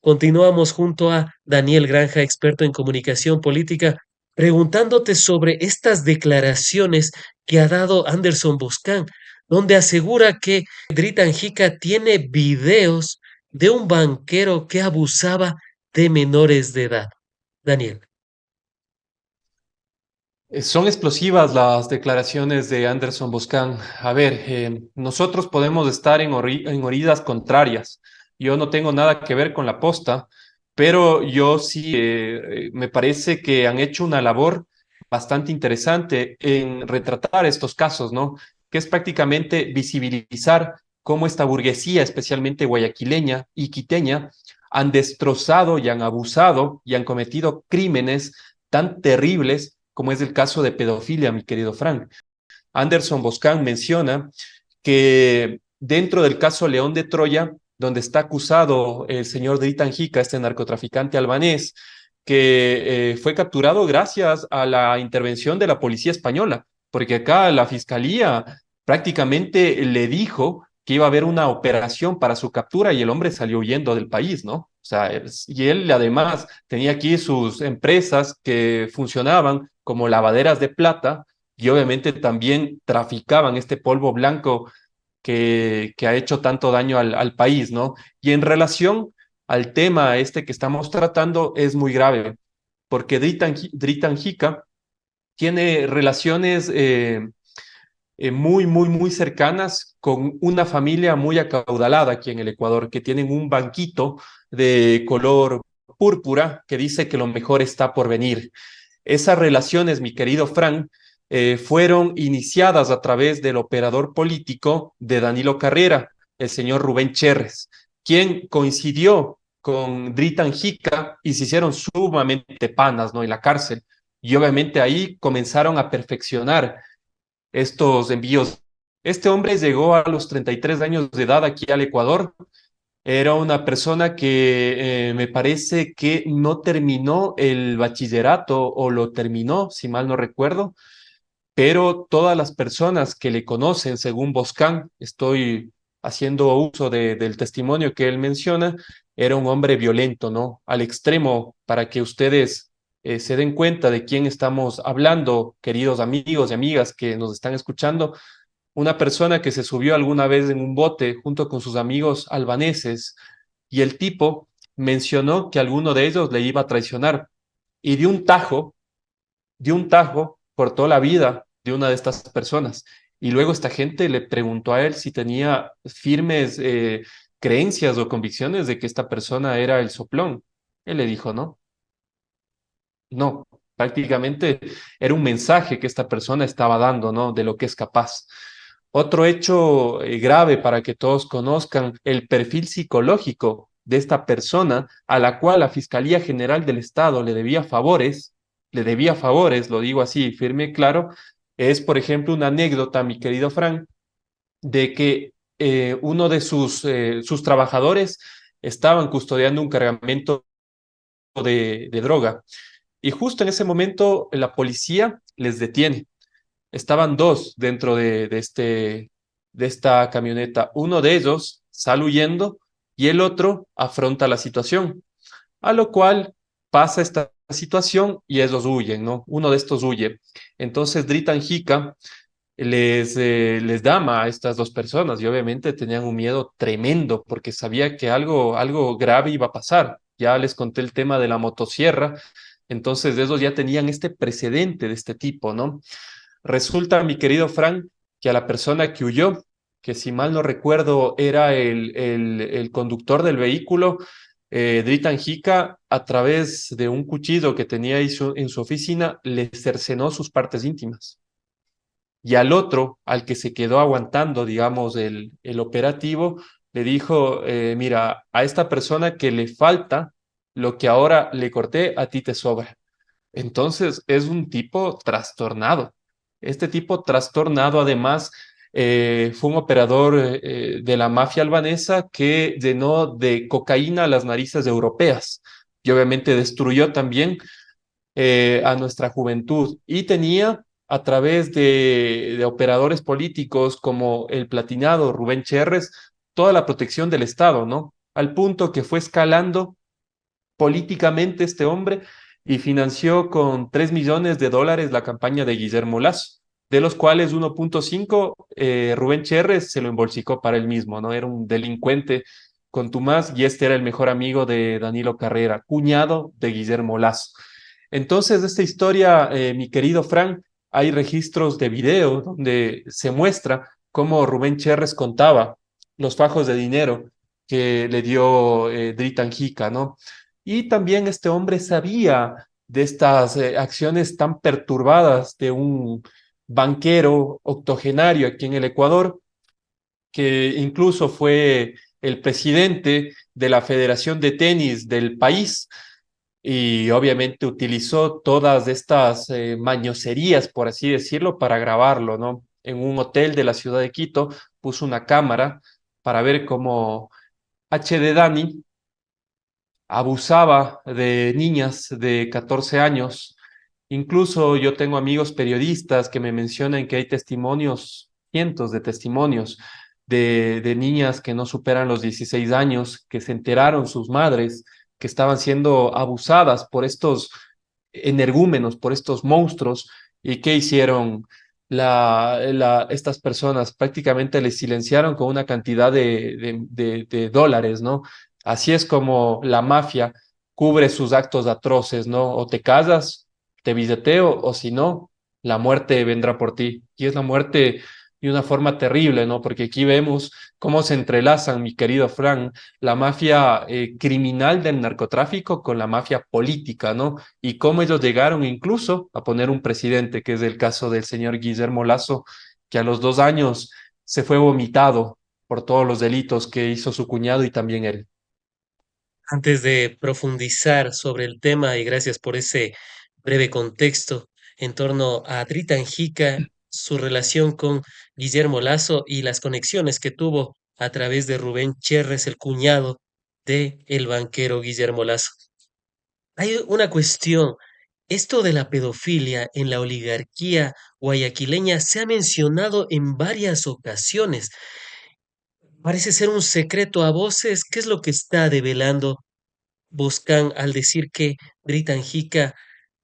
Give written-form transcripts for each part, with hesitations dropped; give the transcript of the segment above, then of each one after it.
Continuamos junto a Daniel Granja, experto en comunicación política, preguntándote sobre estas declaraciones que ha dado Anderson Boscan, donde asegura que Dritan Jica tiene videos de un banquero que abusaba de menores de edad. Daniel. Son explosivas las declaraciones de Anderson Boscan. A ver, nosotros podemos estar en orillas contrarias. Yo no tengo nada que ver con la posta, pero yo sí me parece que han hecho una labor bastante interesante en retratar estos casos, ¿no? Que es prácticamente visibilizar cómo esta burguesía, especialmente guayaquileña y quiteña, han destrozado y han abusado y han cometido crímenes tan terribles como es el caso de pedofilia, mi querido Frank. Anderson Boscan menciona que dentro del caso León de Troya, donde está acusado el señor Dritan Jica, este narcotraficante albanés, que fue capturado gracias a la intervención de la policía española, porque acá la fiscalía prácticamente le dijo que iba a haber una operación para su captura y el hombre salió huyendo del país, ¿no? O sea, y él además tenía aquí sus empresas que funcionaban como lavaderas de plata y obviamente también traficaban este polvo blanco que ha hecho tanto daño al país, ¿no? Y en relación al tema este que estamos tratando es muy grave, porque Dritan Jica tiene relaciones muy cercanas con una familia muy acaudalada aquí en el Ecuador, que tienen un banquito de color púrpura que dice que lo mejor está por venir. Esas relaciones, mi querido Frank, fueron iniciadas a través del operador político de Danilo Carrera, el señor Rubén Cherres, quien coincidió con Dritan Jica y se hicieron sumamente panas, ¿no? En la cárcel. Y obviamente ahí comenzaron a perfeccionar estos envíos. Este hombre llegó a los 33 años de edad aquí al Ecuador. Era una persona que me parece que no terminó el bachillerato o lo terminó, si mal no recuerdo, pero todas las personas que le conocen, según Boscan, estoy haciendo uso del testimonio que él menciona, era un hombre violento, ¿no? Al extremo, para que ustedes se den cuenta de quién estamos hablando, queridos amigos y amigas que nos están escuchando, una persona que se subió alguna vez en un bote junto con sus amigos albaneses y el tipo mencionó que alguno de ellos le iba a traicionar y de un tajo, cortó la vida de una de estas personas. Y luego esta gente le preguntó a él si tenía firmes creencias o convicciones de que esta persona era el soplón. Él le dijo, no, no, prácticamente era un mensaje que esta persona estaba dando, ¿no? De lo que es capaz. Otro hecho grave para que todos conozcan el perfil psicológico de esta persona a la cual la Fiscalía General del Estado le debía favores, lo digo así, firme y claro, es, por ejemplo, una anécdota, mi querido Frank, de que uno de sus trabajadores estaban custodiando un cargamento de droga y justo en ese momento la policía les detiene. Estaban dos dentro de esta camioneta. Uno de ellos sale huyendo y el otro afronta la situación, a lo cual pasa esta situación y ellos huyen, ¿no? Uno de estos huye. Entonces Dritan Jica les dama a estas dos personas y obviamente tenían un miedo tremendo porque sabía que algo grave iba a pasar. Ya les conté el tema de la motosierra, entonces ellos ya tenían este precedente de este tipo, ¿no? Resulta, mi querido Frank, que a la persona que huyó, que si mal no recuerdo era el conductor del vehículo, Dritan Jica, a través de un cuchillo que tenía ahí en su oficina, le cercenó sus partes íntimas. Y al otro, al que se quedó aguantando, digamos, el operativo, le dijo, mira, a esta persona que le falta lo que ahora le corté, a ti te sobra. Entonces es un tipo trastornado. Este tipo trastornado además fue un operador de la mafia albanesa que llenó de cocaína las narices europeas y obviamente destruyó también a nuestra juventud y tenía a través de operadores políticos como el platinado Rubén Cherres toda la protección del Estado, ¿no? Al punto que fue escalando políticamente este hombre y financió con $3 millones la campaña de Guillermo Lasso, de los cuales 1,5 Rubén Cherres se lo embolsicó para él mismo, ¿no? Era un delincuente contumaz y este era el mejor amigo de Danilo Carrera, cuñado de Guillermo Lasso. Entonces, de esta historia, mi querido Frank, hay registros de video donde se muestra cómo Rubén Cherres contaba los fajos de dinero que le dio Dritan Jica, ¿no? Y también este hombre sabía de estas acciones tan perturbadas de un banquero octogenario aquí en el Ecuador, que incluso fue el presidente de la Federación de Tenis del país y obviamente utilizó todas estas mañoserías, por así decirlo, para grabarlo, ¿no? En un hotel de la ciudad de Quito puso una cámara para ver cómo HD Dani abusaba de niñas de 14 años. Incluso yo tengo amigos periodistas que me mencionan que hay testimonios, cientos de testimonios de niñas que no superan los 16 años, que se enteraron sus madres que estaban siendo abusadas por estos energúmenos, por estos monstruos, y qué hicieron estas personas, prácticamente les silenciaron con una cantidad de dólares, ¿no? Así es como la mafia cubre sus actos atroces, ¿no? O te casas, te billeteo, o si no, la muerte vendrá por ti. Y es la muerte de una forma terrible, ¿no? Porque aquí vemos cómo se entrelazan, mi querido Frank, la mafia criminal del narcotráfico con la mafia política, ¿no? Y cómo ellos llegaron incluso a poner un presidente, que es el caso del señor Guillermo Lasso, que a los 2 años se fue vomitado por todos los delitos que hizo su cuñado y también él. Antes de profundizar sobre el tema, y gracias por ese breve contexto en torno a Dritan Jica, su relación con Guillermo Lasso y las conexiones que tuvo a través de Rubén Cherres, el cuñado de el banquero Guillermo Lasso. Hay una cuestión. Esto de la pedofilia en la oligarquía guayaquileña se ha mencionado en varias ocasiones. Parece ser un secreto a voces. ¿Qué es lo que está develando Buscan al decir que Dritan Jica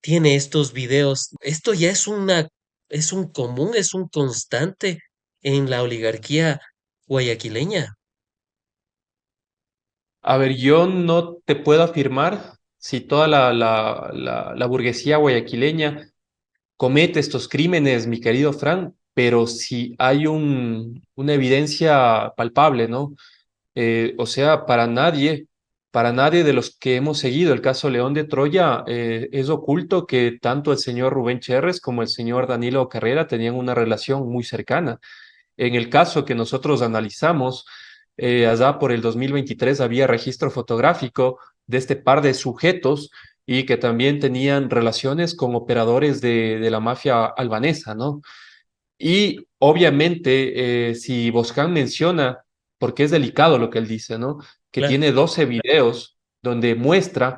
tiene estos videos? Esto ya es un común, es un constante en la oligarquía guayaquileña. A ver, yo no te puedo afirmar si toda la burguesía guayaquileña comete estos crímenes, mi querido Fran, pero si hay una evidencia palpable, ¿no? O sea, para nadie de los que hemos seguido el caso León de Troya, es oculto que tanto el señor Rubén Cherres como el señor Danilo Carrera tenían una relación muy cercana. En el caso que nosotros analizamos, allá por el 2023 había registro fotográfico de este par de sujetos y que también tenían relaciones con operadores de la mafia albanesa, ¿no? Y obviamente, si Boscan menciona, porque es delicado lo que él dice, ¿no? Que Claro. tiene 12 videos donde muestra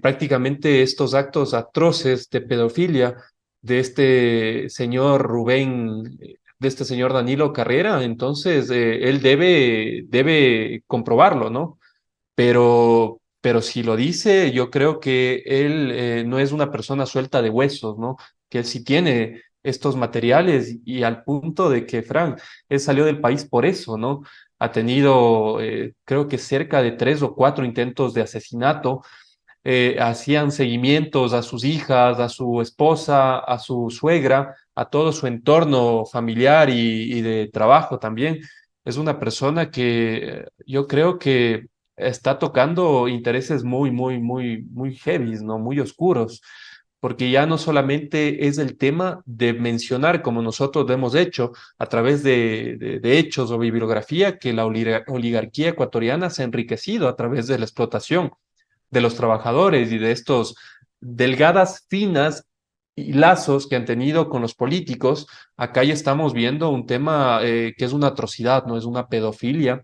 prácticamente estos actos atroces de pedofilia de este señor Rubén, de este señor Danilo Carrera, entonces él debe comprobarlo, ¿no? Pero si lo dice, yo creo que él no es una persona suelta de huesos, ¿no? Que él sí tiene estos materiales y al punto de que, Frank, él salió del país por eso, ¿no? Ha tenido, creo que cerca de 3 o 4 intentos de asesinato, hacían seguimientos a sus hijas, a su esposa, a su suegra, a todo su entorno familiar y de trabajo también. Es una persona que yo creo que está tocando intereses muy heavies, ¿no? Muy oscuros, porque ya no solamente es el tema de mencionar, como nosotros lo hemos hecho a través de hechos o bibliografía, que la oligarquía ecuatoriana se ha enriquecido a través de la explotación de los trabajadores y de estos delgadas, finas y lazos que han tenido con los políticos. Acá ya estamos viendo un tema que es una atrocidad, no es una pedofilia,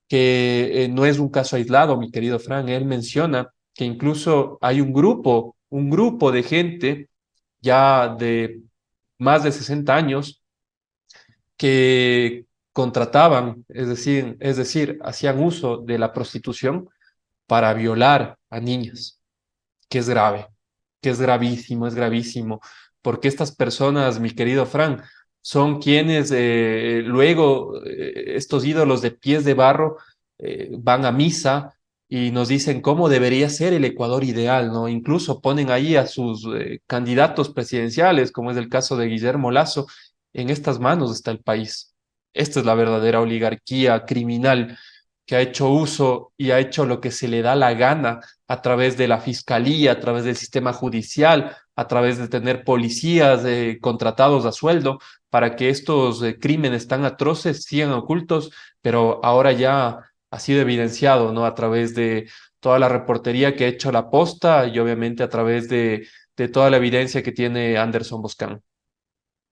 que no es un caso aislado, mi querido Fran. Él menciona que incluso hay un grupo de gente ya de más de 60 años que contrataban, es decir, hacían uso de la prostitución para violar a niñas, que es grave, que es gravísimo, porque estas personas, mi querido Frank, son quienes luego, estos ídolos de pies de barro, van a misa y nos dicen cómo debería ser el Ecuador ideal, ¿no? Incluso ponen ahí a sus candidatos presidenciales, como es el caso de Guillermo Lasso, en estas manos está el país. Esta es la verdadera oligarquía criminal que ha hecho uso y ha hecho lo que se le da la gana a través de la fiscalía, a través del sistema judicial, a través de tener policías contratados a sueldo para que estos crímenes tan atroces sigan ocultos, pero ahora ya ha sido evidenciado, ¿no? A través de toda la reportería que ha hecho la Posta y obviamente a través de toda la evidencia que tiene Anderson Boscan.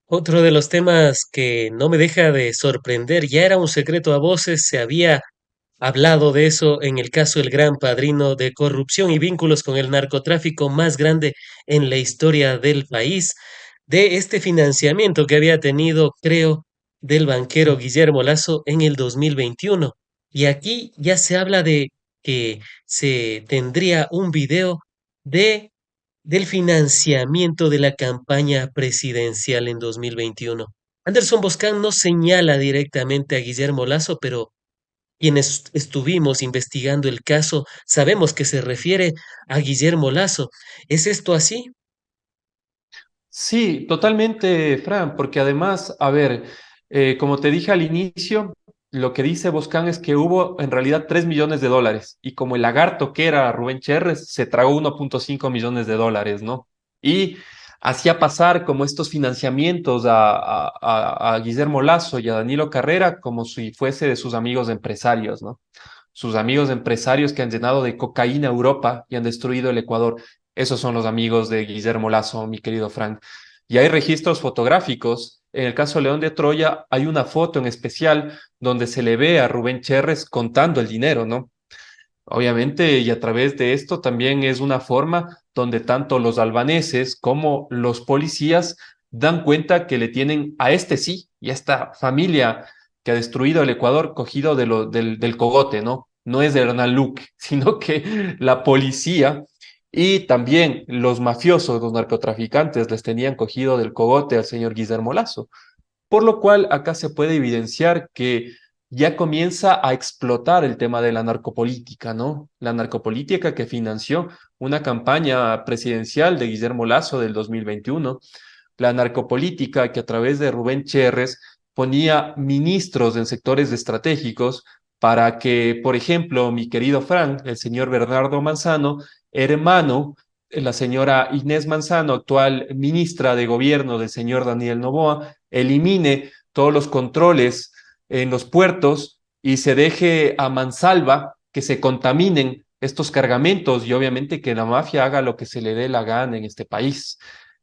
Otro de los temas que no me deja de sorprender, ya era un secreto a voces, se había hablado de eso en el caso El Gran Padrino, de corrupción y vínculos con el narcotráfico más grande en la historia del país, de este financiamiento que había tenido, creo, del banquero Guillermo Lasso en el 2021. Y aquí ya se habla de que se tendría un video de del financiamiento de la campaña presidencial en 2021. Anderson Boscan no señala directamente a Guillermo Lasso, pero quienes estuvimos investigando el caso sabemos que se refiere a Guillermo Lasso. ¿Es esto así? Sí, totalmente, Fran, porque además, a ver, como te dije al inicio, lo que dice Boscan es que hubo en realidad 3 millones de dólares y como el lagarto que era Rubén Cherres, se tragó 1,5 millones de dólares, ¿no? Y hacía pasar como estos financiamientos a Guillermo Lasso y a Danilo Carrera como si fuese de sus amigos empresarios, ¿no? Sus amigos empresarios que han llenado de cocaína Europa y han destruido el Ecuador. Esos son los amigos de Guillermo Lasso, mi querido Frank. Y hay registros fotográficos. En el caso León de Troya hay una foto en especial donde se le ve a Rubén Cherres contando el dinero, ¿no? Obviamente, y a través de esto también es una forma donde tanto los albaneses como los policías dan cuenta que le tienen a este sí y a esta familia que ha destruido el Ecuador cogido del cogote, ¿no? No es de Hernán Luque, sino que la policía y también los mafiosos, los narcotraficantes, les tenían cogido del cogote al señor Guillermo Lasso. Por lo cual acá se puede evidenciar que ya comienza a explotar el tema de la narcopolítica, ¿no? La narcopolítica que financió una campaña presidencial de Guillermo Lasso del 2021, la narcopolítica que a través de Rubén Cherres ponía ministros en sectores estratégicos para que, por ejemplo, mi querido Frank, el señor Bernardo Manzano, hermano la señora Inés Manzano, actual ministra de Gobierno del señor Daniel Noboa, elimine todos los controles en los puertos y se deje a mansalva que se contaminen estos cargamentos y obviamente que la mafia haga lo que se le dé la gana en este país.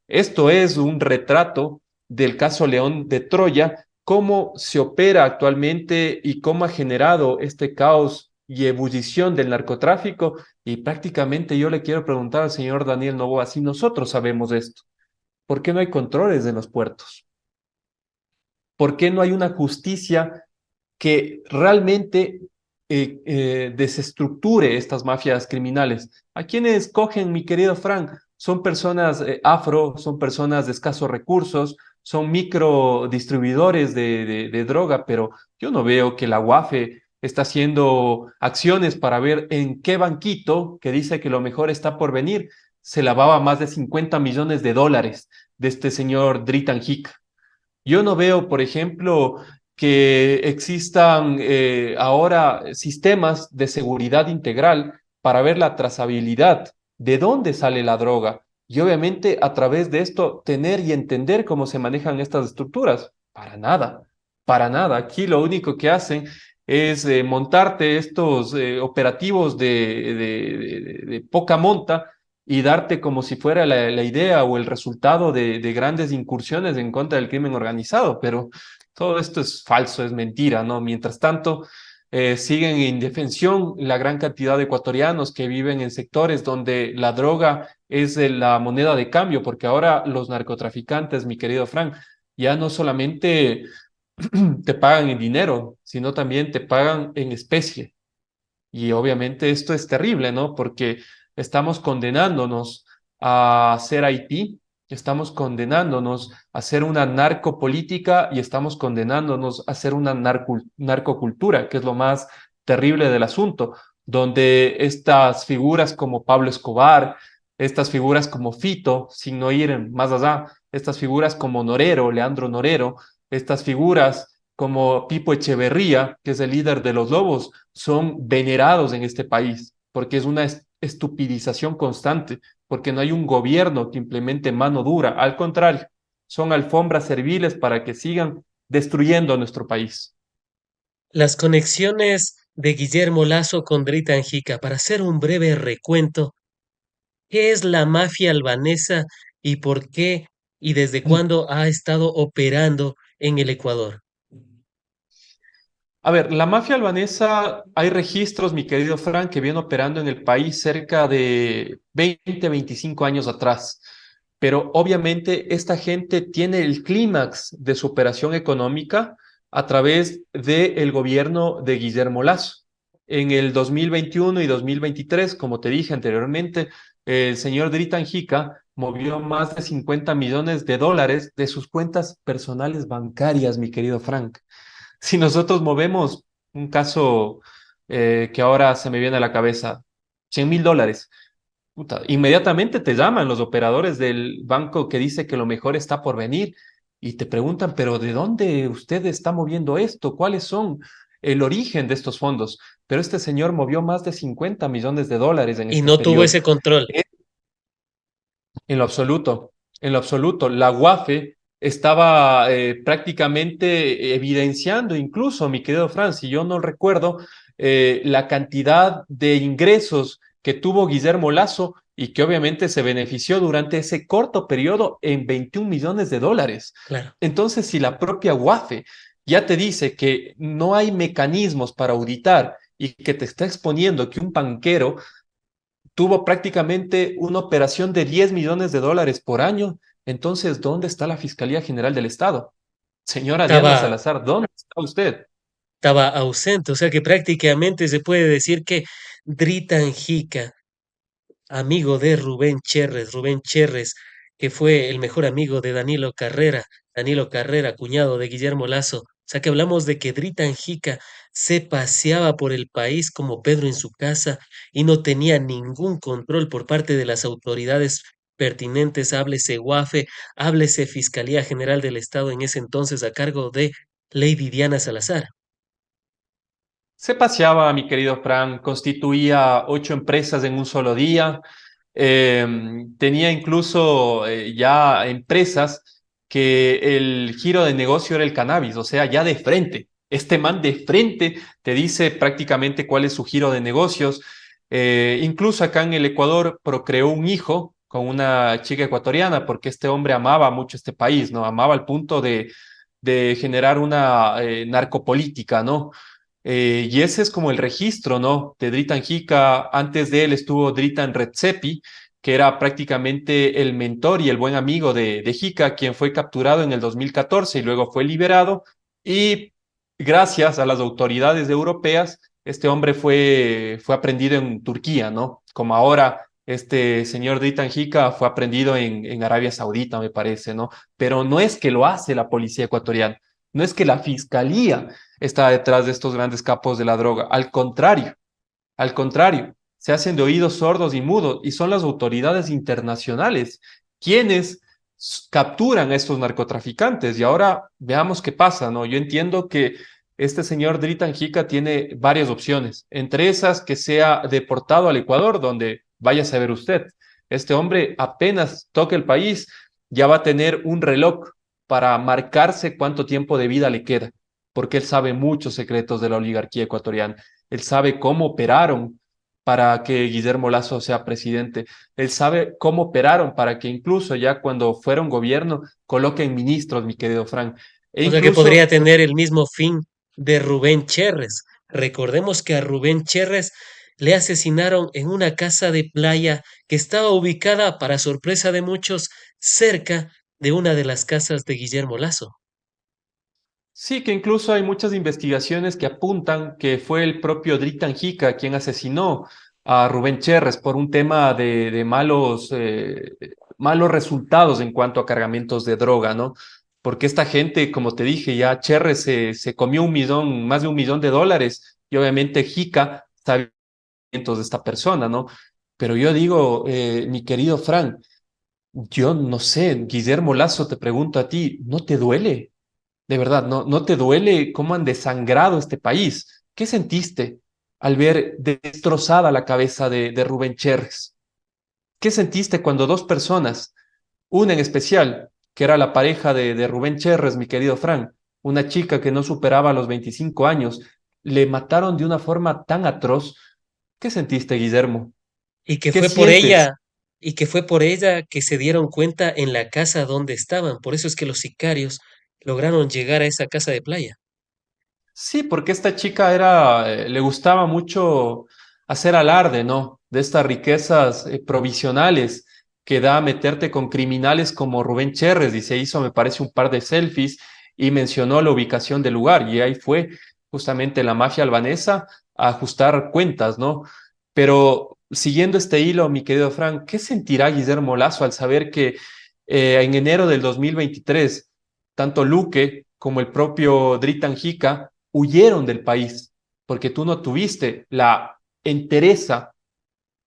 Esto es un retrato del caso León de Troya, cómo se opera actualmente y cómo ha generado este caos y ebullición del narcotráfico. Y prácticamente yo le quiero preguntar al señor Daniel Noboa, si nosotros sabemos esto, ¿por qué no hay controles en los puertos? ¿Por qué no hay una justicia que realmente desestructure estas mafias criminales? ¿A quiénes cogen, mi querido Frank? Son personas afro, son personas de escasos recursos, son micro distribuidores de droga, pero yo no veo que la UAFE está haciendo acciones para ver en qué banquito, que dice que lo mejor está por venir, se lavaba más de 50 millones de dólares de este señor Dritan Hick. Yo no veo, por ejemplo, que existan ahora sistemas de seguridad integral para ver la trazabilidad de dónde sale la droga y obviamente a través de esto tener y entender cómo se manejan estas estructuras. Para nada, para nada. Aquí lo único que hacen es montarte estos operativos de poca monta y darte como si fuera la idea o el resultado de grandes incursiones en contra del crimen organizado, pero todo esto es falso, es mentira, ¿no? Mientras tanto, siguen en indefensión la gran cantidad de ecuatorianos que viven en sectores donde la droga es la moneda de cambio, porque ahora los narcotraficantes, mi querido Frank, ya no solamente te pagan en dinero, sino también te pagan en especie. Y obviamente esto es terrible, ¿no? Porque estamos condenándonos a ser Haití, estamos condenándonos a ser una narcopolítica y estamos condenándonos a ser una narcocultura, que es lo más terrible del asunto, donde estas figuras como Pablo Escobar, estas figuras como Fito, sin no ir más allá, estas figuras como Norero, Leandro Norero, estas figuras como Pipo Echeverría, que es el líder de los Lobos, son venerados en este país, porque es una estupidización constante, porque no hay un gobierno que implemente mano dura, al contrario, son alfombras serviles para que sigan destruyendo nuestro país. Las conexiones de Guillermo Lazo con Drita Anjica. Para hacer un breve recuento, ¿qué es la mafia albanesa y por qué y desde cuándo ha estado operando en el Ecuador? A ver, la mafia albanesa, hay registros, mi querido Frank, que viene operando en el país cerca de 20, 25 años atrás. Pero obviamente esta gente tiene el clímax de su operación económica a través del gobierno de Guillermo Lasso. En el 2021 y 2023, como te dije anteriormente, el señor Dritan Jica movió más de 50 millones de dólares de sus cuentas personales bancarias, mi querido Frank. Si nosotros movemos un caso que ahora se me viene a la cabeza, $100,000, puta, inmediatamente te llaman los operadores del banco que dice que lo mejor está por venir y te preguntan, pero ¿de dónde usted está moviendo esto? ¿Cuáles son el origen de estos fondos? Pero este señor movió más de 50 millones de dólares en Y este no tuvo periodo. ese control. En lo absoluto, en lo absoluto. La UAFE estaba prácticamente evidenciando incluso, mi querido Franz, si yo no recuerdo, la cantidad de ingresos que tuvo Guillermo Lazo y que obviamente se benefició durante ese corto periodo en 21 millones de dólares. Claro. Entonces, si la propia UAFE ya te dice que no hay mecanismos para auditar y que te está exponiendo que un banquero tuvo prácticamente una operación de 10 millones de dólares por año. Entonces, ¿dónde está la Fiscalía General del Estado? Señora Diana Estaba, Salazar, ¿dónde está usted? estaba ausente, o sea que prácticamente se puede decir que Drita Anjica, amigo de Rubén Cherres, que fue el mejor amigo de Danilo Carrera, cuñado de Guillermo Lazo. O sea que hablamos de que Drita Anjica se paseaba por el país como Pedro en su casa y no tenía ningún control por parte de las autoridades pertinentes, háblese Guafe, háblese Fiscalía General del Estado en ese entonces a cargo de Lady Diana Salazar. Se paseaba, mi querido Fran, constituía 8 empresas en un solo día, eh, tenía incluso ya empresas que el giro de negocio era el cannabis, o sea, ya de frente. Este man de frente te dice prácticamente cuál es su giro de negocios. Incluso acá en el Ecuador procreó un hijo con una chica ecuatoriana porque este hombre amaba mucho este país, ¿no? Amaba al punto de generar una narcopolítica, ¿no? Y ese es como el registro, ¿no? De Dritan Jica. Antes de él estuvo Dritan Redzepi, que era prácticamente el mentor y el buen amigo de Jica, quien fue capturado en el 2014 y luego fue liberado. Y gracias a las autoridades europeas, este hombre fue aprendido en Turquía, ¿no? Como ahora este señor Dritan Jica fue aprendido en Arabia Saudita, me parece, ¿no? Pero no es que lo hace la policía ecuatoriana, no es que la fiscalía está detrás de estos grandes capos de la droga. Al contrario, se hacen de oídos sordos y mudos y son las autoridades internacionales quienes capturan a estos narcotraficantes. Y ahora veamos qué pasa, ¿no? Yo entiendo que este señor Dritan Jica tiene varias opciones, entre esas que sea deportado al Ecuador, donde vaya a saber usted. Este hombre apenas toque el país, ya va a tener un reloj para marcarse cuánto tiempo de vida le queda porque él sabe muchos secretos de la oligarquía ecuatoriana. Él sabe cómo operaron para que Guillermo Lazo sea presidente. Él sabe cómo operaron para que incluso ya cuando fueron gobierno coloquen ministros, mi querido Frank. E O sea que incluso podría tener el mismo fin de Rubén Cherres. Recordemos que a Rubén Cherres le asesinaron en una casa de playa que estaba ubicada, para sorpresa de muchos, cerca de una de las casas de Guillermo Lazo. Sí, que incluso hay muchas investigaciones que apuntan que fue el propio Dritan Jica quien asesinó a Rubén Cherres por un tema de malos resultados en cuanto a cargamentos de droga, ¿no? Porque esta gente, como te dije, ya Cherres se comió más de $1 millón y obviamente Jica sabía de esta persona, ¿no? Pero yo digo, mi querido Frank, yo no sé, Guillermo Lazo, te pregunto a ti, ¿no te duele? De verdad, ¿no te duele cómo han desangrado este país? ¿Qué sentiste al ver destrozada la cabeza de Rubén Cherres? ¿Qué sentiste cuando dos personas, una en especial, que era la pareja de Rubén Cherres, mi querido Frank, una chica que no superaba los 25 años, le mataron de una forma tan atroz? ¿Qué sentiste, Guillermo? Y que ¿Qué fue por sientes? ella, y que fue por ella que se dieron cuenta en la casa donde estaban. Por eso es que los sicarios lograron llegar a esa casa de playa. Sí, porque esta chica le gustaba mucho hacer alarde, ¿no? De estas riquezas provisionales que da a meterte con criminales como Rubén Cherres y se hizo, me parece, un par de selfies y mencionó la ubicación del lugar y ahí fue justamente la mafia albanesa a ajustar cuentas, ¿no? Pero siguiendo este hilo, mi querido Frank, ¿qué sentirá Guillermo Lazo al saber que en enero del 2023 tanto Luque como el propio Dritan Jica huyeron del país, porque tú no tuviste la entereza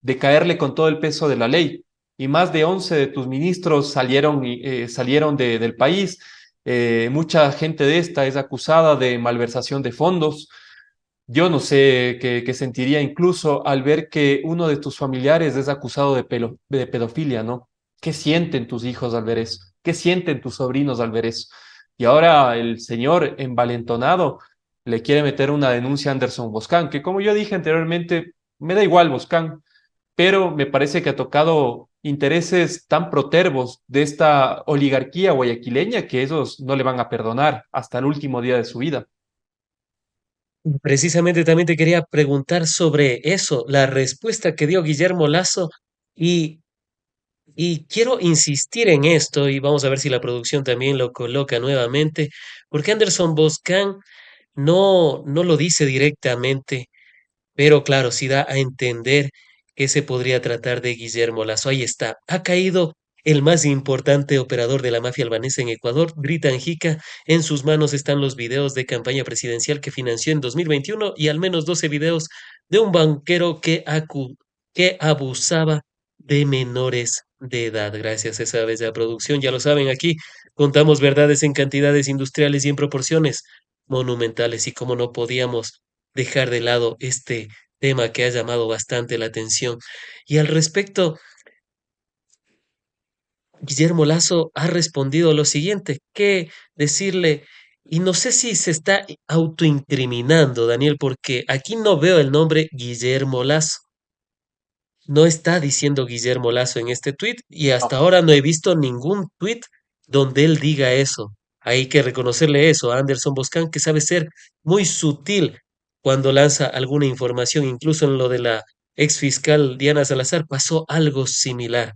de caerle con todo el peso de la ley? Y más de 11 de tus ministros salieron del país. Mucha gente de esta es acusada de malversación de fondos. Yo no sé qué sentiría incluso al ver que uno de tus familiares es acusado de pedofilia, ¿no? ¿Qué sienten tus hijos al ver eso? ¿Qué sienten tus sobrinos al ver eso? Y ahora el señor envalentonado le quiere meter una denuncia a Anderson Boscan, que como yo dije anteriormente, me da igual Boscan, pero me parece que ha tocado intereses tan protervos de esta oligarquía guayaquileña que esos no le van a perdonar hasta el último día de su vida. Precisamente también te quería preguntar sobre eso, la respuesta que dio Guillermo Lazo y, y quiero insistir en esto y vamos a ver si la producción también lo coloca nuevamente, porque Anderson Boscan no lo dice directamente, pero claro, sí da a entender que se podría tratar de Guillermo Lazo. Ahí está. Ha caído el más importante operador de la mafia albanesa en Ecuador, Dritan Jica. En sus manos están los videos de campaña presidencial que financió en 2021 y al menos 12 videos de un banquero que abusaba de menores de edad. Gracias a esa bella producción. Ya lo saben, aquí contamos verdades en cantidades industriales y en proporciones monumentales y como no podíamos dejar de lado este tema que ha llamado bastante la atención. Y al respecto, Guillermo Lazo ha respondido lo siguiente, que decirle, y no sé si se está autoincriminando, Daniel, porque aquí no veo el nombre Guillermo Lazo. No está diciendo Guillermo Lazo en este tuit y hasta ahora no he visto ningún tuit donde él diga eso. Hay que reconocerle eso a Anderson Boscan, que sabe ser muy sutil cuando lanza alguna información, incluso en lo de la ex fiscal Diana Salazar pasó algo similar.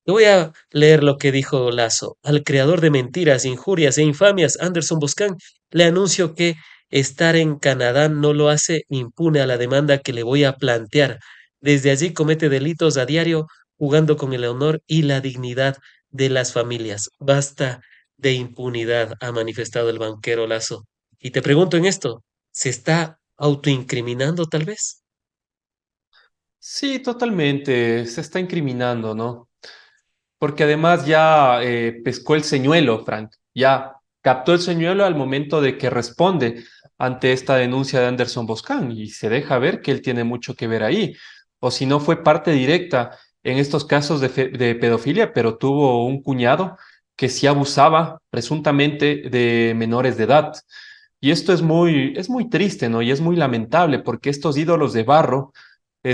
Te voy a leer lo que dijo Lazo. Al creador de mentiras, injurias e infamias, Anderson Boscan, le anuncio que estar en Canadá no lo hace impune a la demanda que le voy a plantear. Desde allí comete delitos a diario, jugando con el honor y la dignidad de las familias. Basta de impunidad, ha manifestado el banquero Lazo. Y te pregunto en esto, ¿se está autoincriminando tal vez? Sí, totalmente, se está incriminando, ¿no? Porque además ya pescó el señuelo, Frank, ya captó el señuelo al momento de que responde ante esta denuncia de Anderson Boscan y se deja ver que él tiene mucho que ver ahí, o si no fue parte directa en estos casos de pedofilia, pero tuvo un cuñado que sí abusaba presuntamente de menores de edad. Y esto es muy triste, ¿no? Y es muy lamentable porque estos ídolos de barro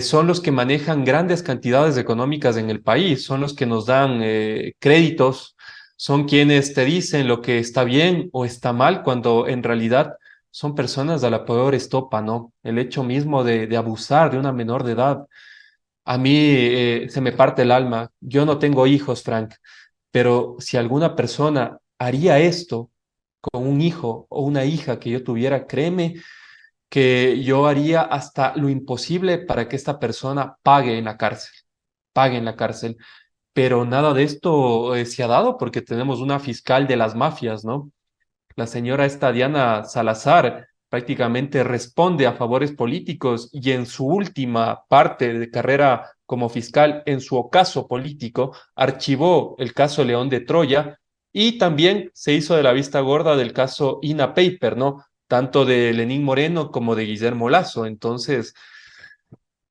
son los que manejan grandes cantidades económicas en el país, son los que nos dan créditos, son quienes te dicen lo que está bien o está mal, cuando en realidad son personas a la peor estopa, ¿no? El hecho mismo de abusar de una menor de edad, a mí se me parte el alma. Yo no tengo hijos, Frank, pero si alguna persona haría esto con un hijo o una hija que yo tuviera, créeme que yo haría hasta lo imposible para que esta persona pague en la cárcel. Pero nada de esto se ha dado porque tenemos una fiscal de las mafias, ¿no? La señora esta Diana Salazar prácticamente responde a favores políticos y en su última parte de carrera como fiscal, en su ocaso político, archivó el caso León de Troya y también se hizo de la vista gorda del caso INA Paper, ¿no? Tanto de Lenín Moreno como de Guillermo Lazo. Entonces,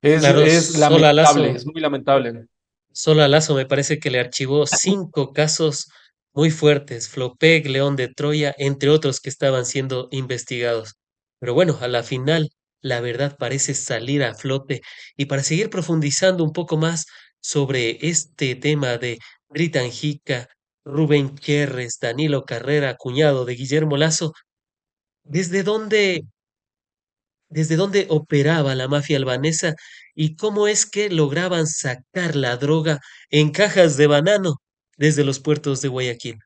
Claro, es lamentable, es muy lamentable. Solo a Lazo me parece que le archivó 5 casos muy fuertes, Flopec, León de Troya, entre otros que estaban siendo investigados. Pero bueno, a la final la verdad parece salir a flote y para seguir profundizando un poco más sobre este tema de Dritan Jica, Rubén Cherres, Danilo Carrera, cuñado de Guillermo Lazo, ¿desde dónde desde dónde operaba la mafia albanesa y cómo es que lograban sacar la droga en cajas de banano desde los puertos de Guayaquil?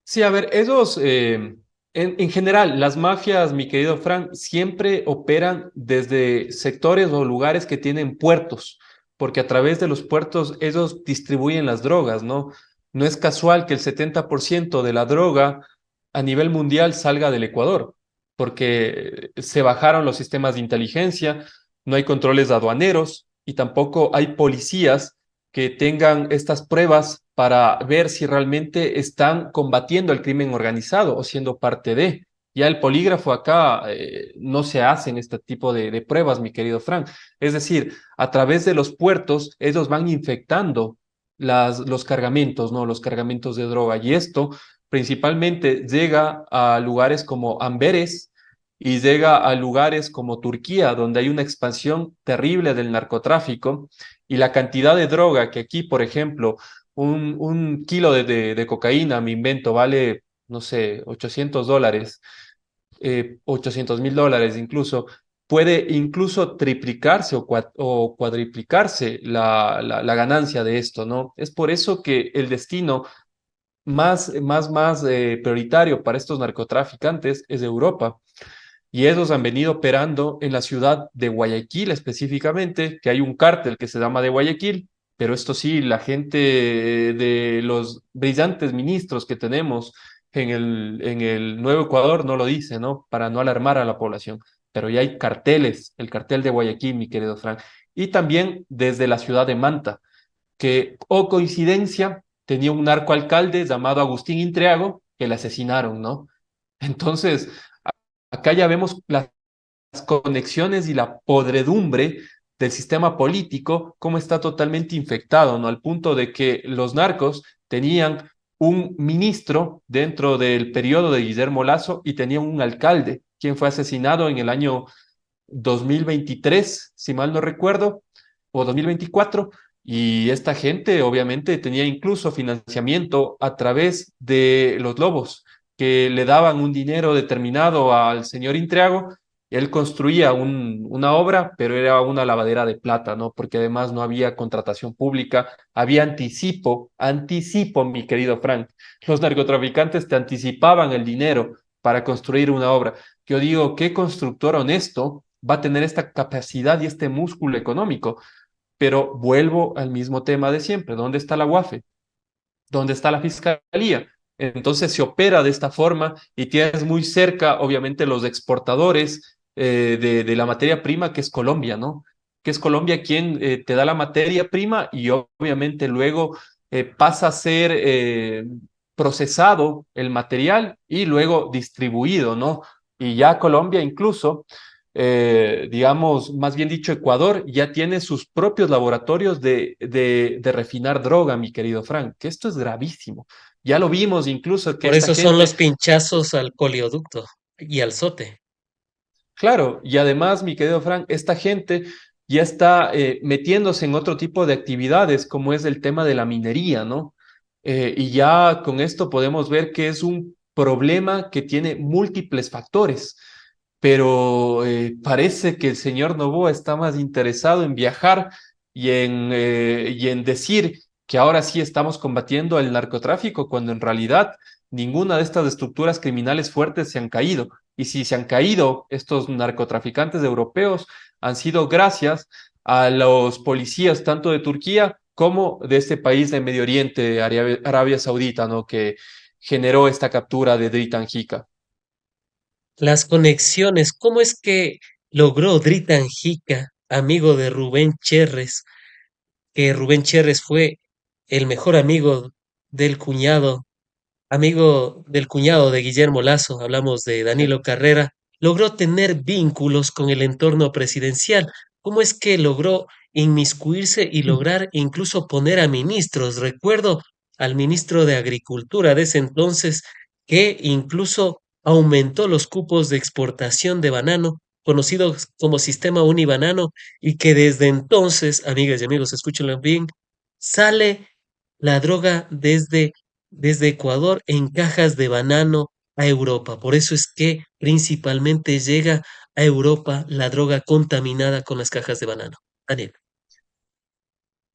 Sí, a ver, en general, las mafias, mi querido Frank, siempre operan desde sectores o lugares que tienen puertos, porque a través de los puertos ellos distribuyen las drogas, ¿no? No es casual que el 70% de la droga a nivel mundial salga del Ecuador, porque se bajaron los sistemas de inteligencia, no hay controles aduaneros y tampoco hay policías que tengan estas pruebas para ver si realmente están combatiendo el crimen organizado o siendo parte de. Ya el polígrafo acá no se hacen este tipo de pruebas, mi querido Frank. Es decir, a través de los puertos, ellos van infectando los cargamentos, ¿no? Los cargamentos de droga. Y esto principalmente llega a lugares como Amberes y llega a lugares como Turquía, donde hay una expansión terrible del narcotráfico y la cantidad de droga que aquí, por ejemplo, un kilo de cocaína, me invento, vale, no sé, $800, $800.000 incluso, puede incluso triplicarse o cuadriplicarse la ganancia de esto, ¿no? Es por eso que el destino más prioritario para estos narcotraficantes es Europa. Y esos han venido operando en la ciudad de Guayaquil específicamente, que hay un cártel que se llama de Guayaquil, pero esto sí, la gente de los brillantes ministros que tenemos en el Nuevo Ecuador no lo dice, ¿no? Para no alarmar a la población. Pero ya hay carteles, el cartel de Guayaquil, mi querido Frank. Y también desde la ciudad de Manta, que, o coincidencia, tenía un narcoalcalde llamado Agustín Intriago que le asesinaron, ¿no? Entonces, acá ya vemos las conexiones y la podredumbre del sistema político, cómo está totalmente infectado, ¿no? Al punto de que los narcos tenían un ministro dentro del periodo de Guillermo Lazo y tenían un alcalde, quien fue asesinado en el año 2023, si mal no recuerdo, o 2024. Y esta gente obviamente tenía incluso financiamiento a través de los lobos, que le daban un dinero determinado al señor Intriago. Él construía una obra, pero era una lavadera de plata, ¿no? Porque además no había contratación pública, había anticipo, mi querido Frank. Los narcotraficantes te anticipaban el dinero para construir una obra. Yo digo, ¿qué constructor honesto va a tener esta capacidad y este músculo económico? Pero vuelvo al mismo tema de siempre. ¿Dónde está la UAFE? ¿Dónde está la fiscalía? Entonces se opera de esta forma y tienes muy cerca, obviamente, los exportadores de la materia prima, que es Colombia, ¿no? Que es Colombia quien te da la materia prima y obviamente luego pasa a ser procesado el material y luego distribuido, ¿no? Y ya Colombia incluso digamos, más bien dicho, Ecuador ya tiene sus propios laboratorios de refinar droga, mi querido Frank, que esto es gravísimo. Ya lo vimos incluso que Por esta eso son los gente, pinchazos al coleoducto y al sote. claro, y además, mi querido Frank, esta gente ya está metiéndose en otro tipo de actividades, como es el tema de la minería, ¿no? Y ya con esto podemos ver que es un problema que tiene múltiples factores, pero parece que el señor Novoa está más interesado en viajar y en decir que ahora sí estamos combatiendo el narcotráfico, cuando en realidad ninguna de estas estructuras criminales fuertes se han caído. Y si se han caído estos narcotraficantes europeos, han sido gracias a los policías tanto de Turquía como de este país de Medio Oriente, Arabia Saudita, ¿no? Que generó esta captura de Dritan Hika. Las conexiones, ¿cómo es que logró Dritan Hika, amigo de Rubén Cherres, que Rubén Cherres fue el mejor amigo del cuñado de Guillermo Lasso, hablamos de Sí. Danilo Carrera, logró tener vínculos con el entorno presidencial? ¿Cómo es que logró inmiscuirse y lograr incluso poner a ministros? Recuerdo al ministro de Agricultura de ese entonces que incluso aumentó los cupos de exportación de banano, conocidos como sistema unibanano, y que desde entonces, amigas y amigos, escúchenlo bien, sale la droga desde Ecuador en cajas de banano a Europa. Por eso es que principalmente llega a Europa la droga contaminada con las cajas de banano. Daniel.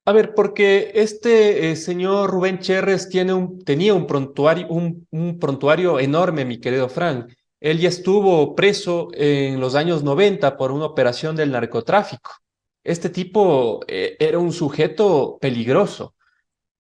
A ver, porque este señor Rubén Cherres tenía un prontuario enorme, mi querido Frank. Él ya estuvo preso en los años 90 por una operación del narcotráfico. Este tipo era un sujeto peligroso.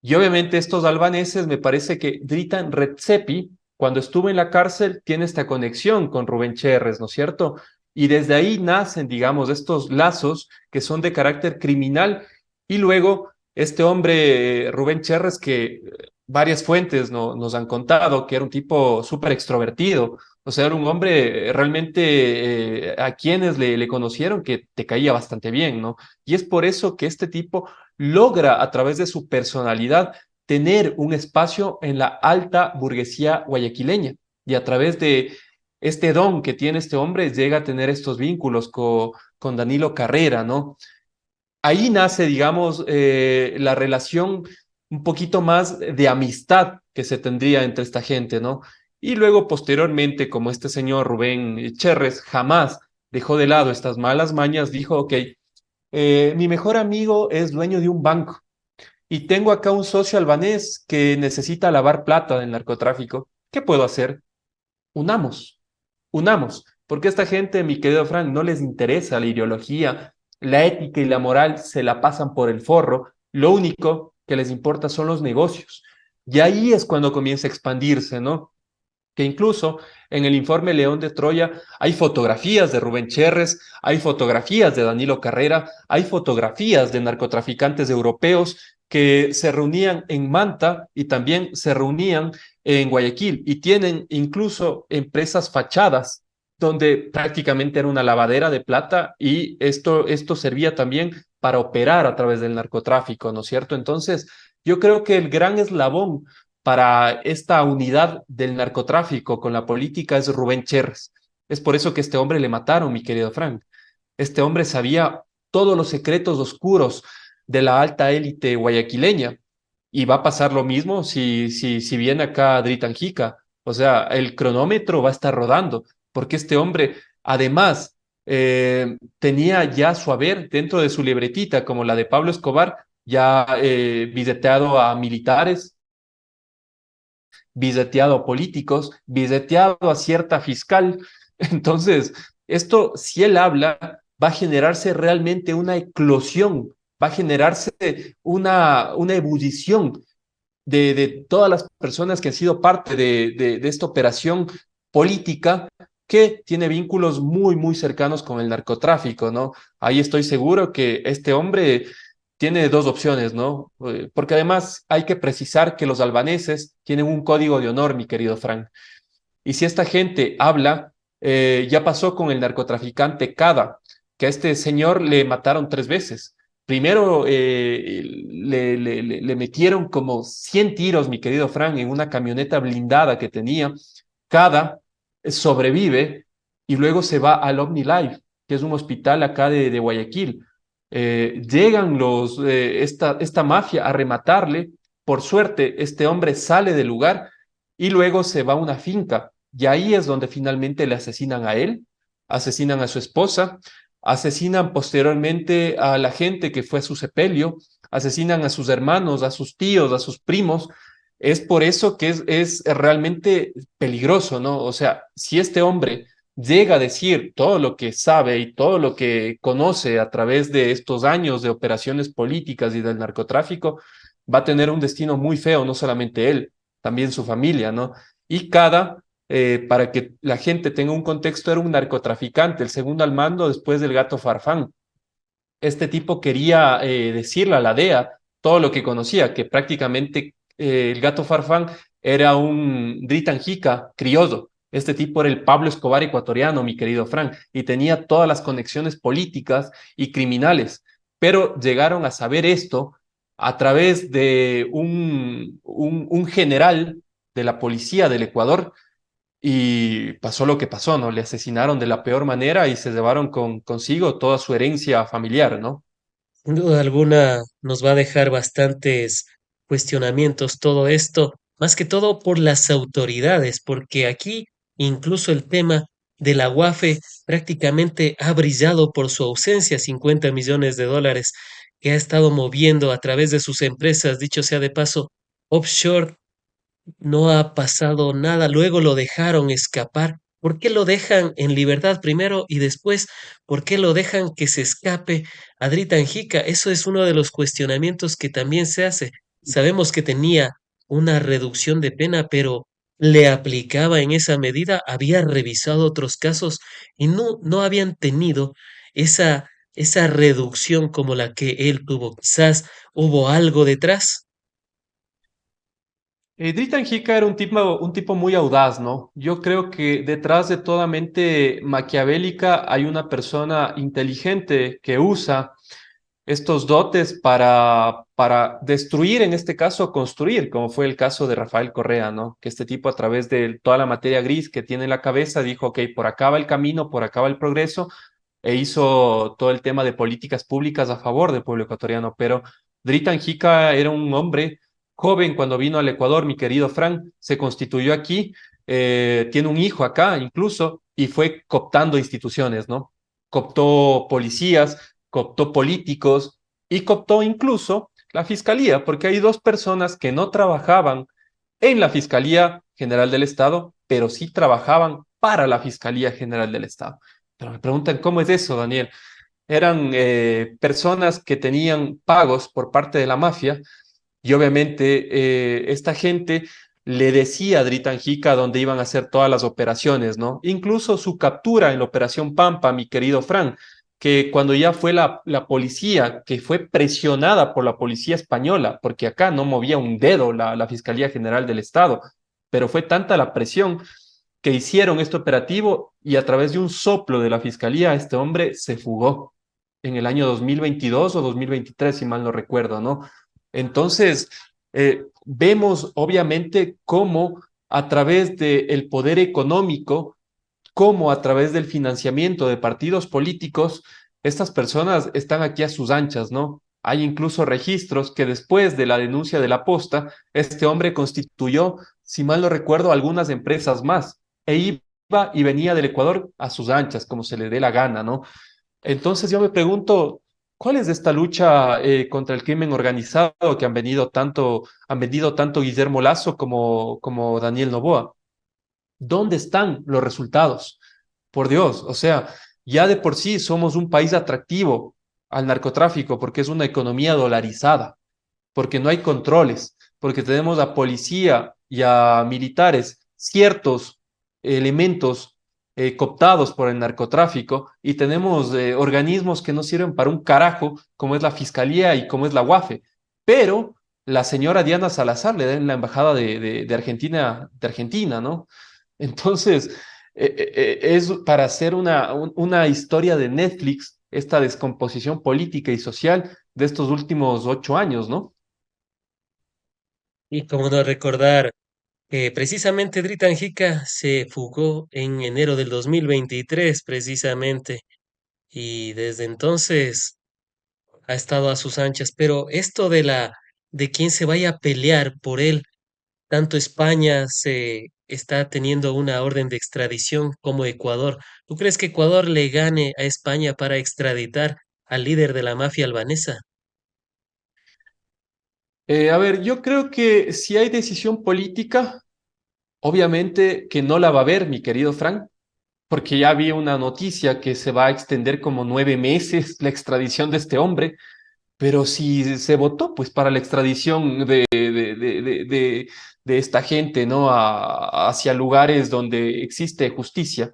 Y obviamente estos albaneses, me parece que Dritan Redzepi, cuando estuvo en la cárcel, tiene esta conexión con Rubén Cherres, ¿no es cierto? Y desde ahí nacen, digamos, estos lazos que son de carácter criminal. Y luego este hombre, Rubén Cherres, que varias fuentes nos han contado que era un tipo súper extrovertido, o sea, era un hombre realmente a quienes le conocieron que te caía bastante bien, ¿no? Y es por eso que este tipo logra a través de su personalidad tener un espacio en la alta burguesía guayaquileña y a través de este don que tiene este hombre llega a tener estos vínculos con Danilo Carrera, ¿no? Ahí nace, digamos, la relación un poquito más de amistad que se tendría entre esta gente, ¿no? Y luego, posteriormente, como este señor Rubén Cherres jamás dejó de lado estas malas mañas, dijo, ok, mi mejor amigo es dueño de un banco y tengo acá un socio albanés que necesita lavar plata del narcotráfico. ¿Qué puedo hacer? Unamos, unamos, porque a esta gente, mi querido Frank, no les interesa la ideología, la ética y la moral se la pasan por el forro, lo único que les importa son los negocios. Y ahí es cuando comienza a expandirse, ¿no? Que incluso en el informe León de Troya hay fotografías de Rubén Cherres, hay fotografías de Danilo Carrera, hay fotografías de narcotraficantes europeos que se reunían en Manta y también se reunían en Guayaquil y tienen incluso empresas fachadas donde prácticamente era una lavadera de plata y esto servía también para operar a través del narcotráfico, ¿no es cierto? Entonces, yo creo que el gran eslabón para esta unidad del narcotráfico con la política es Rubén Cherres. Es por eso que este hombre le mataron, mi querido Frank. Este hombre sabía todos los secretos oscuros de la alta élite guayaquileña. Y va a pasar lo mismo si viene acá Dritan Jica. O sea, el cronómetro va a estar rodando, porque este hombre, además, tenía ya su haber dentro de su libretita, como la de Pablo Escobar, ya billeteado a militares, billeteado a políticos, billeteado a cierta fiscal. Entonces, esto, si él habla, va a generarse realmente una eclosión, va a generarse una ebullición de todas las personas que han sido parte de esta operación política que tiene vínculos muy, muy cercanos con el narcotráfico, ¿no? Ahí estoy seguro que este hombre tiene dos opciones, ¿no? Porque además hay que precisar que los albaneses tienen un código de honor, mi querido Frank. Y si esta gente habla, ya pasó con el narcotraficante Cada, que a este señor le mataron 3 veces. Primero le metieron como 100 tiros, mi querido Frank, en una camioneta blindada que tenía. Cada sobrevive y luego se va al OmniLife, que es un hospital acá de Guayaquil. Llegan esta mafia a rematarle. Por suerte, este hombre sale del lugar y luego se va a una finca. Y ahí es donde finalmente le asesinan a él, asesinan a su esposa, asesinan posteriormente a la gente que fue a su sepelio, asesinan a sus hermanos, a sus tíos, a sus primos. Es por eso que es realmente peligroso, ¿no? O sea, si este hombre llega a decir todo lo que sabe y todo lo que conoce a través de estos años de operaciones políticas y del narcotráfico, va a tener un destino muy feo, no solamente él, también su familia, ¿no? Y para que la gente tenga un contexto, era un narcotraficante, el segundo al mando después del Gato Farfán. Este tipo quería decirle a la DEA todo lo que conocía, que prácticamente el Gato Farfán era un Dritanjica criollo. Este tipo era el Pablo Escobar ecuatoriano, mi querido Frank, y tenía todas las conexiones políticas y criminales. Pero llegaron a saber esto a través de un general de la policía del Ecuador y pasó lo que pasó, ¿no? Le asesinaron de la peor manera y se llevaron consigo toda su herencia familiar, ¿no? Sin duda alguna nos va a dejar bastantes cuestionamientos todo esto, más que todo por las autoridades, porque aquí incluso el tema de la UAFE prácticamente ha brillado por su ausencia, 50 millones de dólares que ha estado moviendo a través de sus empresas, dicho sea de paso, offshore. No ha pasado nada, luego lo dejaron escapar. ¿Por qué lo dejan en libertad primero y después, por qué lo dejan que se escape Adrita Anjica? Eso es uno de los cuestionamientos que también se hace. Sabemos que tenía una reducción de pena, pero le aplicaba en esa medida, había revisado otros casos y no habían tenido esa reducción como la que él tuvo. Quizás hubo algo detrás. Dritan Hika era un tipo muy audaz, ¿no? Yo creo que detrás de toda mente maquiavélica hay una persona inteligente que usa estos dotes para destruir, en este caso, construir, como fue el caso de Rafael Correa, ¿no? Que este tipo a través de toda la materia gris que tiene en la cabeza dijo, ok, por acá va el camino, por acá va el progreso, e hizo todo el tema de políticas públicas a favor del pueblo ecuatoriano. Pero Dritan Hika era un hombre joven cuando vino al Ecuador, mi querido Frank, se constituyó aquí, tiene un hijo acá incluso, y fue cooptando instituciones, ¿no? Cooptó policías, cooptó políticos y cooptó incluso la fiscalía, porque hay dos personas que no trabajaban en la Fiscalía General del Estado, pero sí trabajaban para la Fiscalía General del Estado. Pero me preguntan, ¿cómo es eso, Daniel? Eran personas que tenían pagos por parte de la mafia y obviamente esta gente le decía a Dritanjica dónde iban a hacer todas las operaciones, ¿no? Incluso su captura en la Operación Pampa, mi querido Fran, que cuando ya fue la policía, que fue presionada por la policía española, porque acá no movía un dedo la Fiscalía General del Estado, pero fue tanta la presión que hicieron este operativo y a través de un soplo de la Fiscalía, este hombre se fugó en el año 2022 o 2023, si mal no recuerdo, ¿no? Entonces, vemos obviamente cómo a través del poder económico, cómo a través del financiamiento de partidos políticos, estas personas están aquí a sus anchas, ¿no? Hay incluso registros que después de la denuncia de la posta, este hombre constituyó, si mal no recuerdo, algunas empresas más e iba y venía del Ecuador a sus anchas, como se le dé la gana, ¿no? Entonces yo me pregunto, ¿cuál es esta lucha contra el crimen organizado que han vendido tanto Guillermo Lazo como Daniel Noboa? ¿Dónde están los resultados? Por Dios, o sea, ya de por sí somos un país atractivo al narcotráfico porque es una economía dolarizada, porque no hay controles, porque tenemos a policía y a militares ciertos elementos cooptados por el narcotráfico y tenemos organismos que no sirven para un carajo, como es la Fiscalía y como es la UAFE. Pero la señora Diana Salazar le da en la embajada de Argentina, ¿no? Entonces, es para hacer una historia de Netflix, esta descomposición política y social de estos últimos 8 años, ¿no? Y como no recordar que precisamente Dritan Hika se fugó en enero del 2023, precisamente, y desde entonces ha estado a sus anchas. Pero esto de quién se vaya a pelear por él, tanto España se está teniendo una orden de extradición como Ecuador. ¿Tú crees que Ecuador le gane a España para extraditar al líder de la mafia albanesa? A ver, yo creo que si hay decisión política, obviamente que no la va a haber, mi querido Frank, porque ya había una noticia que se va a extender como 9 meses la extradición de este hombre. Pero si se votó, pues, para la extradición de esta gente, ¿no? Hacia lugares donde existe justicia.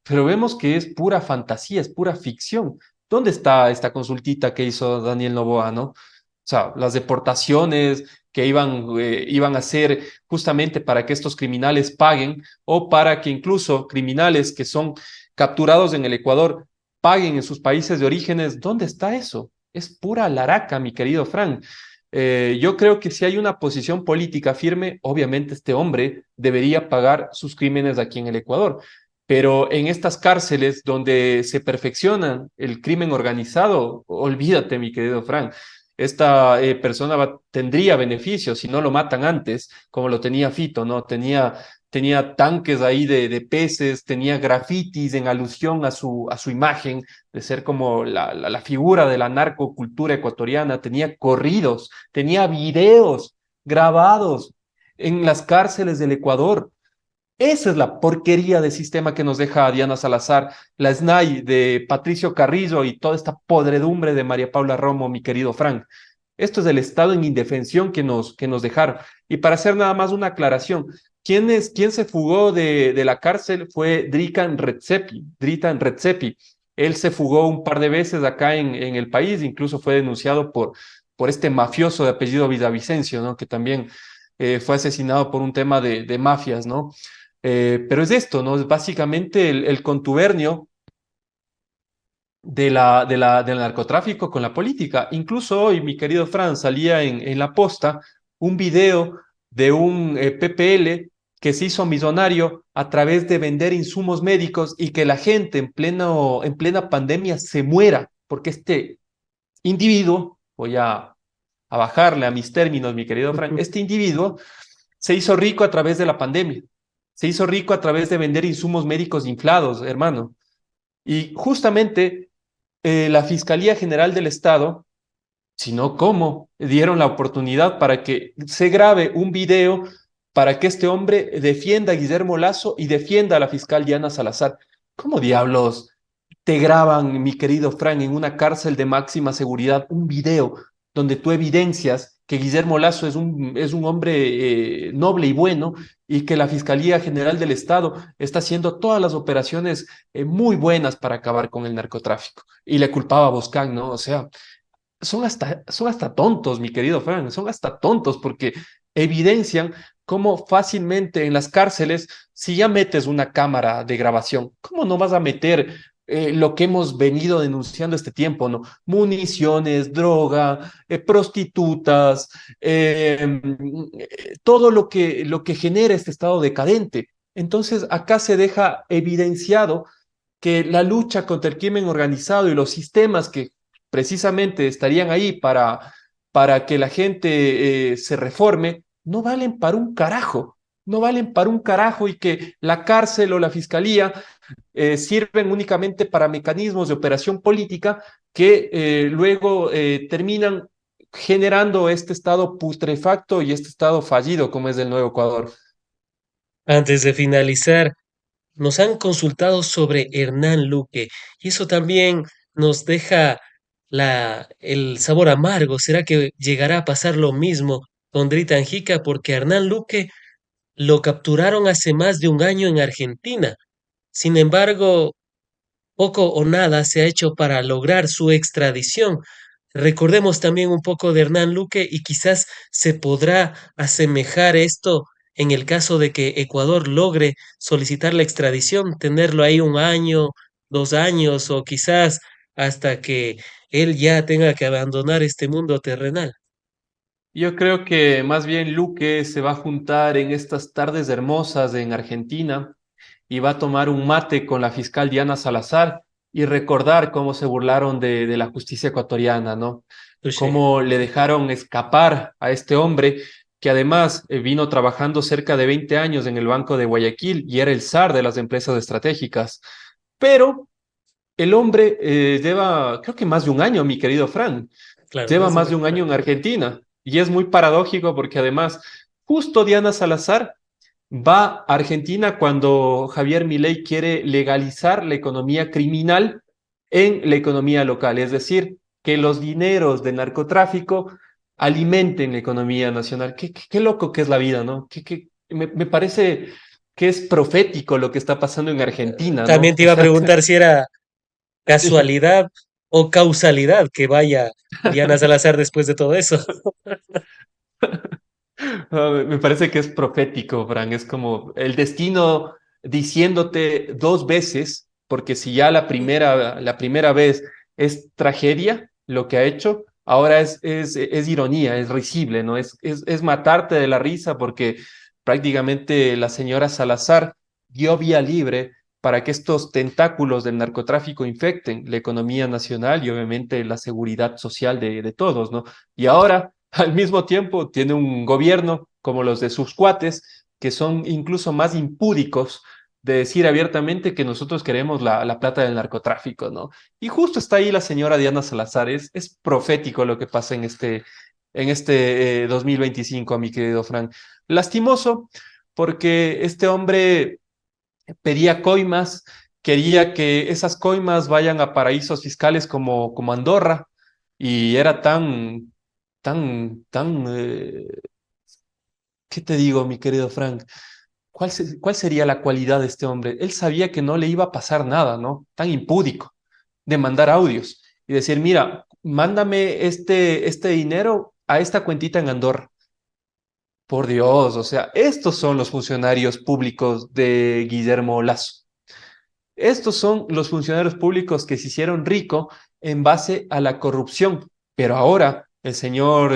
Pero vemos que es pura fantasía, es pura ficción. ¿Dónde está esta consultita que hizo Daniel Noboa, ¿no? O sea, las deportaciones que iban a ser justamente para que estos criminales paguen o para que incluso criminales que son capturados en el Ecuador paguen en sus países de orígenes. ¿Dónde está eso? Es pura laraca, mi querido Frank. Yo creo que si hay una posición política firme, obviamente este hombre debería pagar sus crímenes aquí en el Ecuador. Pero en estas cárceles donde se perfecciona el crimen organizado, olvídate, mi querido Frank. Esta persona tendría beneficios si no lo matan antes, como lo tenía Fito, ¿no? Tenía tanques ahí de peces, tenía grafitis en alusión a su imagen de ser como la figura de la narcocultura ecuatoriana, tenía corridos, tenía videos grabados en las cárceles del Ecuador. Esa es la porquería de sistema que nos deja Diana Salazar, la SNAI de Patricio Carrillo y toda esta podredumbre de María Paula Romo, mi querido Frank. Esto es el estado en indefensión que nos dejaron. Y para hacer nada más una aclaración, quién se fugó de la cárcel fue Dritan Redzepi. Dritan Redzepi. Él se fugó un par de veces acá en el país, incluso fue denunciado por este mafioso de apellido Villavicencio, ¿no? Que también fue asesinado por un tema de mafias, ¿no? Pero es esto, ¿no? Es básicamente el contubernio del narcotráfico con la política. Incluso hoy, mi querido Fran, salía en La Posta un video de un PPL que se hizo millonario a través de vender insumos médicos y que la gente en plena pandemia se muera, porque este individuo, a bajarle a mis términos, mi querido Frank, este individuo se hizo rico a través de la pandemia, se hizo rico a través de vender insumos médicos inflados, hermano. Y justamente la Fiscalía General del Estado, si no, ¿cómo? Dieron la oportunidad para que se grabe un video para que este hombre defienda a Guillermo Lazo y defienda a la fiscal Diana Salazar. ¿Cómo diablos te graban, mi querido Frank, en una cárcel de máxima seguridad, un video donde tú evidencias que Guillermo Lazo es un hombre noble y bueno y que la Fiscalía General del Estado está haciendo todas las operaciones muy buenas para acabar con el narcotráfico? Y le culpaba a Boscan, ¿no? O sea, son hasta tontos, mi querido Frank, son hasta tontos porque evidencian cómo fácilmente en las cárceles, si ya metes una cámara de grabación, ¿cómo no vas a meter lo que hemos venido denunciando este tiempo, ¿no? Municiones, droga, prostitutas, todo lo que genera este estado decadente. Entonces, acá se deja evidenciado que la lucha contra el crimen organizado y los sistemas que precisamente estarían ahí para que la gente se reforme, no valen para un carajo, no valen para un carajo y que la cárcel o la fiscalía sirven únicamente para mecanismos de operación política que luego terminan generando este estado putrefacto y este estado fallido como es el Nuevo Ecuador. Antes de finalizar, nos han consultado sobre Hernán Luque y eso también nos deja el sabor amargo. ¿Será que llegará a pasar lo mismo con Drita Anjica? Porque a Hernán Luque lo capturaron hace más de un año en Argentina. Sin embargo, poco o nada se ha hecho para lograr su extradición. Recordemos también un poco de Hernán Luque y quizás se podrá asemejar esto en el caso de que Ecuador logre solicitar la extradición, tenerlo ahí un año, 2 años o quizás hasta que él ya tenga que abandonar este mundo terrenal. Yo creo que más bien Luque se va a juntar en estas tardes hermosas en Argentina y va a tomar un mate con la fiscal Diana Salazar y recordar cómo se burlaron de la justicia ecuatoriana, ¿no? Touché. Cómo le dejaron escapar a este hombre que además vino trabajando cerca de 20 años en el Banco de Guayaquil y era el zar de las empresas estratégicas. Pero el hombre lleva, creo que más de un año, mi querido Fran, Claro, lleva más de un más de año un por año ahí. en Argentina Y es muy paradójico porque además, justo Diana Salazar va a Argentina cuando Javier Milei quiere legalizar la economía criminal en la economía local, es decir, que los dineros de narcotráfico alimenten la economía nacional. Qué loco que es la vida, ¿no? Me parece que es profético lo que está pasando en Argentina, También ¿no? te O iba a sea, preguntar si era casualidad o causalidad que vaya Diana Salazar después de todo eso. me parece que es profético, Fran. Es como el destino diciéndote dos veces, porque si ya la primera vez es tragedia lo que ha hecho, ahora es ironía, es risible, ¿no? Es matarte de la risa porque prácticamente la señora Salazar dio vía libre para que estos tentáculos del narcotráfico infecten la economía nacional y obviamente la seguridad social de todos, ¿no? Y ahora al mismo tiempo tiene un gobierno como los de sus cuates, que son incluso más impúdicos de decir abiertamente que nosotros queremos la plata del narcotráfico, ¿no? Y justo está ahí la señora Diana Salazar. Es profético lo que pasa en este 2025, mi querido Frank. Lastimoso, porque este hombre pedía coimas, quería que esas coimas vayan a paraísos fiscales como Andorra, y era tan, ¿qué te digo, mi querido Frank? ¿Cuál sería la cualidad de este hombre? Él sabía que no le iba a pasar nada, ¿no? Tan impúdico de mandar audios y decir, mira, mándame este dinero a esta cuentita en Andorra. Por Dios, o sea, estos son los funcionarios públicos de Guillermo Lazo. Estos son los funcionarios públicos que se hicieron rico en base a la corrupción, pero ahora el señor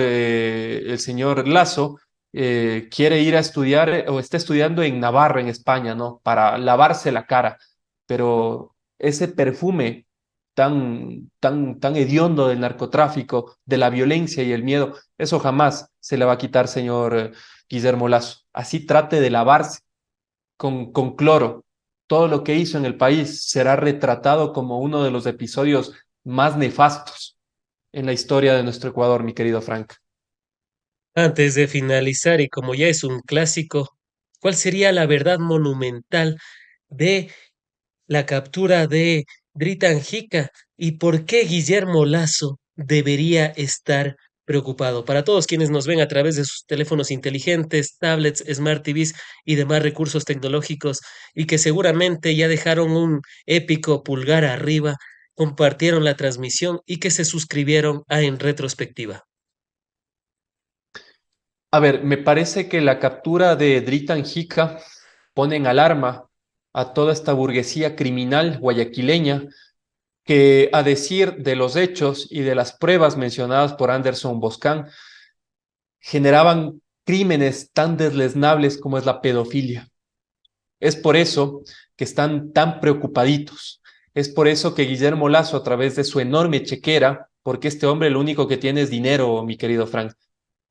Lazo quiere ir a estudiar o está estudiando en Navarra, en España, ¿no? Para lavarse la cara, pero ese perfume tan hediondo del narcotráfico, de la violencia y el miedo, eso jamás se le va a quitar, señor Guillermo Lazo. Así trate de lavarse con cloro. Todo lo que hizo en el país será retratado como uno de los episodios más nefastos en la historia de nuestro Ecuador, mi querido Frank. Antes de finalizar, y como ya es un clásico, ¿cuál sería la verdad monumental de la captura de Dritan Jica y por qué Guillermo Lazo debería estar preocupado? Para todos quienes nos ven a través de sus teléfonos inteligentes, tablets, smart TVs y demás recursos tecnológicos y que seguramente ya dejaron un épico pulgar arriba, compartieron la transmisión y que se suscribieron a En Retrospectiva. A ver, me parece que la captura de Dritan Jica pone en alarma a toda esta burguesía criminal guayaquileña que, a decir de los hechos y de las pruebas mencionadas por Anderson Boscan, generaban crímenes tan desleznables como es la pedofilia. Es por eso que están tan preocupaditos. Es por eso que Guillermo Lazo, a través de su enorme chequera, porque este hombre lo único que tiene es dinero, mi querido Frank,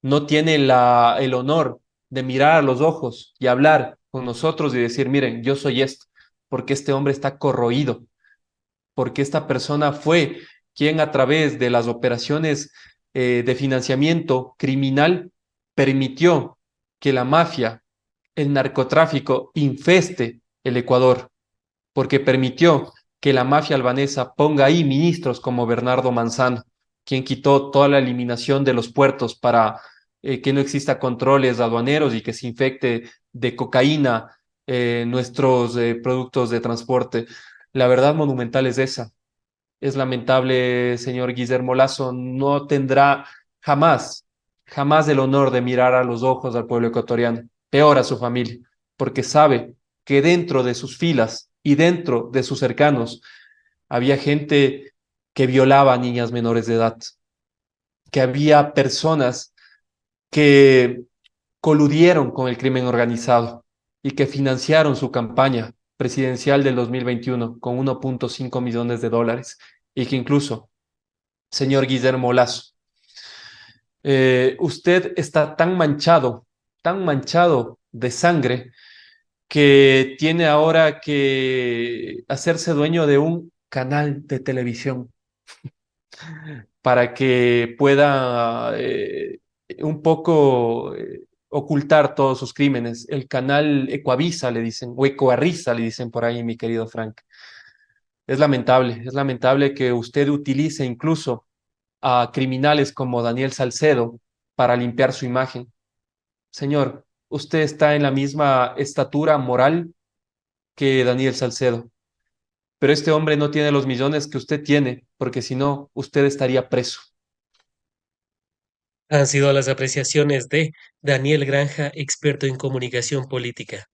no tiene el honor de mirar a los ojos y hablar con nosotros y decir, miren, yo soy esto, porque este hombre está corroído, porque esta persona fue quien a través de las operaciones de financiamiento criminal permitió que la mafia, el narcotráfico infeste el Ecuador, porque permitió que la mafia albanesa ponga ahí ministros como Bernardo Manzano, quien quitó toda la eliminación de los puertos para que no exista controles aduaneros y que se infecte de cocaína nuestros productos de transporte. La verdad monumental es esa. Es lamentable, señor Guillermo Lazo, no tendrá jamás, jamás el honor de mirar a los ojos al pueblo ecuatoriano, peor a su familia, porque sabe que dentro de sus filas y dentro de sus cercanos había gente que violaba a niñas menores de edad, que había personas que coludieron con el crimen organizado y que financiaron su campaña presidencial del 2021 con 1.5 millones de dólares y que incluso, señor Guillermo Lazo, usted está tan manchado de sangre, que tiene ahora que hacerse dueño de un canal de televisión para que pueda un poco ocultar todos sus crímenes. El canal Ecuavisa le dicen, o Ecoarrisa le dicen por ahí, mi querido Frank. Es lamentable que usted utilice incluso a criminales como Daniel Salcedo para limpiar su imagen. Señor, usted está en la misma estatura moral que Daniel Salcedo, pero este hombre no tiene los millones que usted tiene, porque si no, usted estaría preso. Han sido las apreciaciones de Daniel Granja, experto en comunicación política.